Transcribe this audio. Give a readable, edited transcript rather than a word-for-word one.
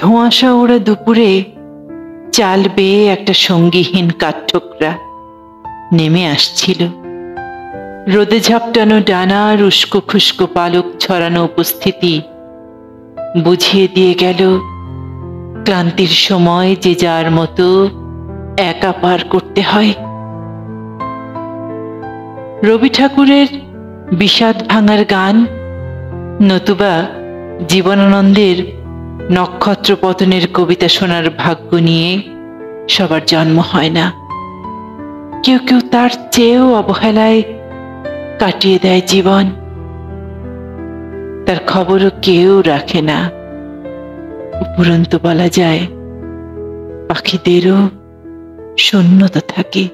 ধোঁয়াশা ওরা দুপুরে চাল বেয়ে একটা সঙ্গীহীন কাঠঠোকরা নেমে আসছিল। রোদে ঝাপটানো ডানার উস্কো খুস্কো পালক ছড়ানো উপস্থিতি বুঝিয়ে দিয়ে গেল ক্লান্তির সময় যে যার মতো একা পার করতে হয়। রবি ঠাকুরের বিষাদ ভাঙার গান নতুবা জীবনানন্দের নক্ষত্র পতনের কবিতা শোনার ভাগ্য নিয়ে সবার জন্ম হয় না। কেউ কেউ তার চেয়েও অবহেলায় কাটিয়ে দেয় জীবন। তার খবরও কেউ রাখে না। উপরন্তু বলা যায় পাখিদেরও শূন্যতা থাকে।